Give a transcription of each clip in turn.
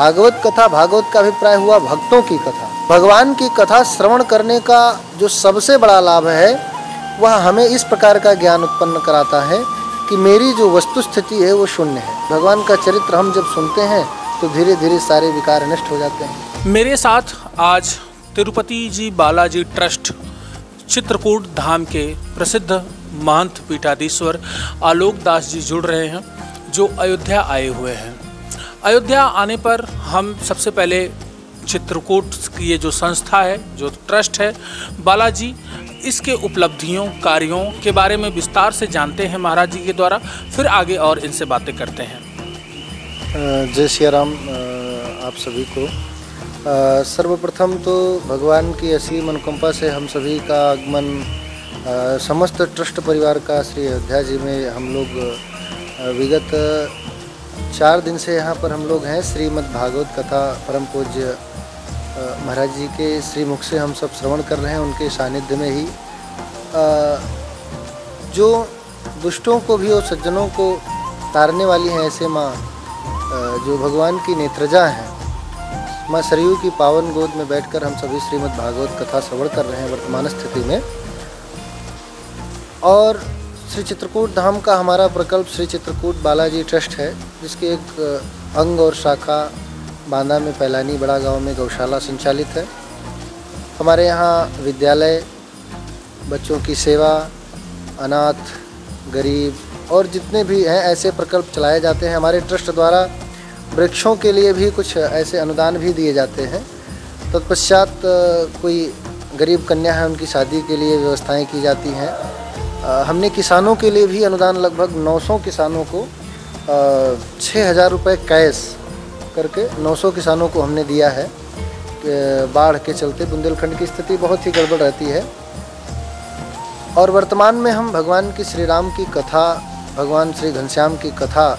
भागवत कथा, भागवत का अभिप्राय हुआ भक्तों की कथा। भगवान की कथा श्रवण करने का जो सबसे बड़ा लाभ है वह हमें इस प्रकार का ज्ञान उत्पन्न कराता है कि मेरी जो वस्तु स्थिति है वो शून्य है। भगवान का चरित्र हम जब सुनते हैं तो धीरे धीरे सारे विकार नष्ट हो जाते हैं। मेरे साथ आज तिरुपति जी बालाजी ट्रस्ट चित्रकूट धाम के प्रसिद्ध महंत पीठाधीश्वर आलोक दास जी जुड़ रहे हैं, जो अयोध्या आए हुए हैं। अयोध्या आने पर हम सबसे पहले चित्रकूट की ये जो संस्था है, जो ट्रस्ट है बालाजी, इसके उपलब्धियों, कार्यों के बारे में विस्तार से जानते हैं महाराज जी के द्वारा, फिर आगे और इनसे बातें करते हैं। जय श्री राम आप सभी को। सर्वप्रथम तो भगवान की असीम अनुकंपा से हम सभी का आगमन समस्त ट्रस्ट परिवार का श्री अयोध्या जी में हम लोग विगत 4 दिन से यहाँ पर हम लोग हैं। श्रीमद् भागवत कथा परम पूज्य महाराज जी के श्री मुख से हम सब श्रवण कर रहे हैं। उनके सानिध्य में ही जो दुष्टों को भी और सज्जनों को तारने वाली हैं ऐसे माँ जो भगवान की नेत्रजा हैं, माँ सरयू की पावन गोद में बैठकर हम सभी श्रीमद् भागवत कथा श्रवण कर रहे हैं वर्तमान स्थिति में। और श्री चित्रकूट धाम का हमारा प्रकल्प श्री चित्रकूट बालाजी ट्रस्ट है, जिसके एक अंग और शाखा बांदा में पैलानी बड़ा गांव में गौशाला संचालित है। हमारे यहाँ विद्यालय, बच्चों की सेवा, अनाथ, गरीब और जितने भी हैं ऐसे प्रकल्प चलाए जाते हैं। हमारे ट्रस्ट द्वारा वृक्षों के लिए भी कुछ ऐसे अनुदान भी दिए जाते हैं। तत्पश्चात कोई गरीब कन्या है, उनकी शादी के लिए व्यवस्थाएं की जाती हैं। हमने किसानों के लिए भी अनुदान लगभग 900 किसानों को 6000 रुपये कैश करके 900 किसानों को हमने दिया है। बाढ़ के चलते बुंदेलखंड की स्थिति बहुत ही गड़बड़ रहती है। और वर्तमान में हम भगवान की श्री राम की कथा, भगवान श्री घनश्याम की कथा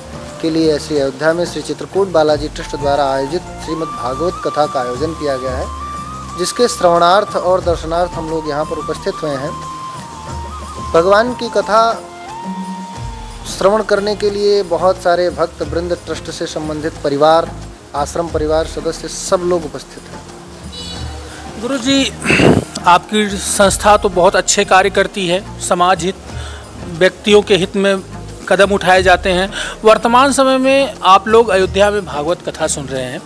के लिए श्री अयोध्या में श्री चित्रकूट बालाजी ट्रस्ट द्वारा आयोजित श्रीमद् भागवत कथा का आयोजन किया गया है, जिसके श्रवणार्थ और दर्शनार्थ हम लोग यहाँ पर उपस्थित हुए हैं। भगवान की कथा श्रवण करने के लिए बहुत सारे भक्त वृंद, ट्रस्ट से संबंधित परिवार, आश्रम परिवार सदस्य सब लोग उपस्थित हैं। गुरु जी, आपकी संस्था तो बहुत अच्छे कार्य करती है, समाज हित, व्यक्तियों के हित में कदम उठाए जाते हैं। वर्तमान समय में आप लोग अयोध्या में भागवत कथा सुन रहे हैं।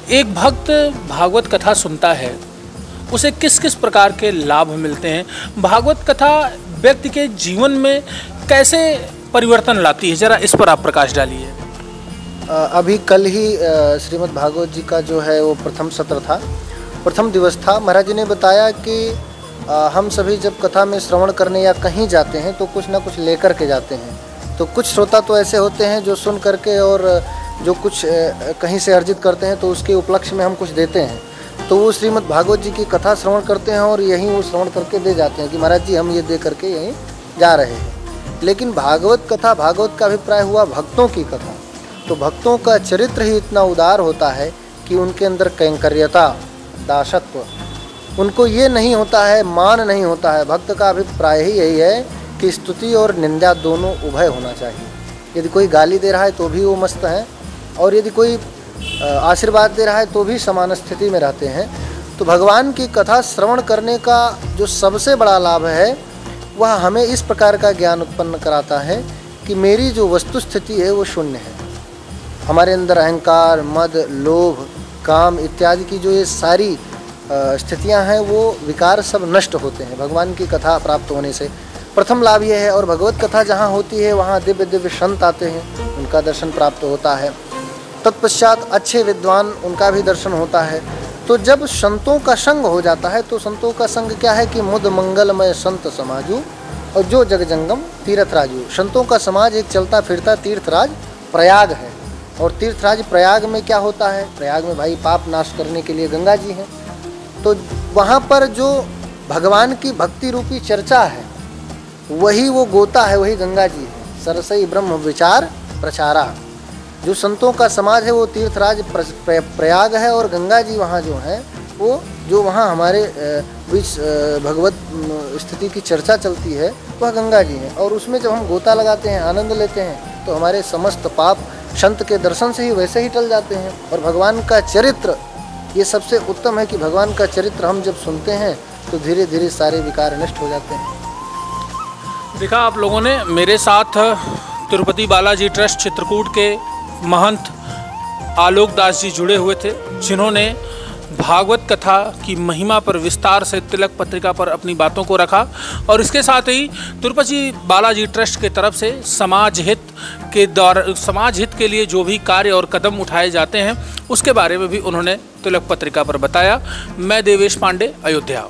एक भक्त भागवत कथा सुनता है, उसे किस किस प्रकार के लाभ मिलते हैं? भागवत कथा व्यक्ति के जीवन में कैसे परिवर्तन लाती है, जरा इस पर आप प्रकाश डालिए। अभी कल ही श्रीमद् भागवत जी का जो है वो प्रथम सत्र था, प्रथम दिवस था। महाराज जी ने बताया कि हम सभी जब कथा में श्रवण करने या कहीं जाते हैं तो कुछ ना कुछ लेकर के जाते हैं। तो कुछ श्रोता तो ऐसे होते हैं जो सुन करके और जो कुछ कहीं से अर्जित करते हैं तो उसके उपलक्ष्य में हम कुछ देते हैं। तो वो श्रीमद् भागवत जी की कथा श्रवण करते हैं और यहीं वो श्रवण करके दे जाते हैं कि महाराज जी हम ये दे करके यहीं जा रहे हैं। लेकिन भागवत कथा, भागवत का अभिप्राय हुआ भक्तों की कथा। तो भक्तों का चरित्र ही इतना उदार होता है कि उनके अंदर कैंकर्यता, दासत्व, उनको ये नहीं होता है, मान नहीं होता है। भक्त का अभिप्राय ही यही है कि स्तुति और निंदा दोनों उभय होना चाहिए। यदि कोई गाली दे रहा है तो भी वो मस्त हैं, और यदि कोई आशीर्वाद दे रहा है तो भी समान स्थिति में रहते हैं। तो भगवान की कथा श्रवण करने का जो सबसे बड़ा लाभ है वह हमें इस प्रकार का ज्ञान उत्पन्न कराता है कि मेरी जो वस्तु स्थिति है वो शून्य है। हमारे अंदर अहंकार, मद, लोभ, काम इत्यादि की जो ये सारी स्थितियां हैं वो विकार सब नष्ट होते हैं भगवान की कथा प्राप्त होने से। प्रथम लाभ यह है। और भगवत कथा जहाँ होती है वहाँ दिव्य दिव्य संत आते हैं, उनका दर्शन प्राप्त होता है। तत्पश्चात अच्छे विद्वान, उनका भी दर्शन होता है। तो जब संतों का संग हो जाता है तो संतों का संग क्या है कि मुद मंगलमय संत समाजू और जो जग जंगम तीर्थराजू। संतों का समाज एक चलता फिरता तीर्थराज प्रयाग है। और तीर्थराज प्रयाग में क्या होता है? प्रयाग में भाई पाप नाश करने के लिए गंगा जी हैं। तो वहाँ पर जो भगवान की भक्ति रूपी चर्चा है वही वो गोता है, वही गंगा जी है। सरसई ब्रह्म विचार प्रचारा। जो संतों का समाज है वो तीर्थराज प्रयाग है, और गंगा जी वहाँ जो है वो जो वहाँ हमारे बीच भगवत स्थिति की चर्चा चलती है वह गंगा जी है। और उसमें जब हम गोता लगाते हैं, आनंद लेते हैं, तो हमारे समस्त पाप संत के दर्शन से ही वैसे ही टल जाते हैं। और भगवान का चरित्र ये सबसे उत्तम है कि भगवान का चरित्र हम जब सुनते हैं तो धीरे धीरे सारे विकार नष्ट हो जाते हैं। देखा आप लोगों ने, मेरे साथ तिरुपति बालाजी ट्रस्ट चित्रकूट के महंत आलोक दास जी जुड़े हुए थे, जिन्होंने भागवत कथा की महिमा पर विस्तार से तिलक पत्रिका पर अपनी बातों को रखा। और इसके साथ ही तिरुपति बालाजी ट्रस्ट के तरफ से समाज हित के लिए जो भी कार्य और कदम उठाए जाते हैं उसके बारे में भी उन्होंने तिलक पत्रिका पर बताया। मैं देवेश पांडे, अयोध्या।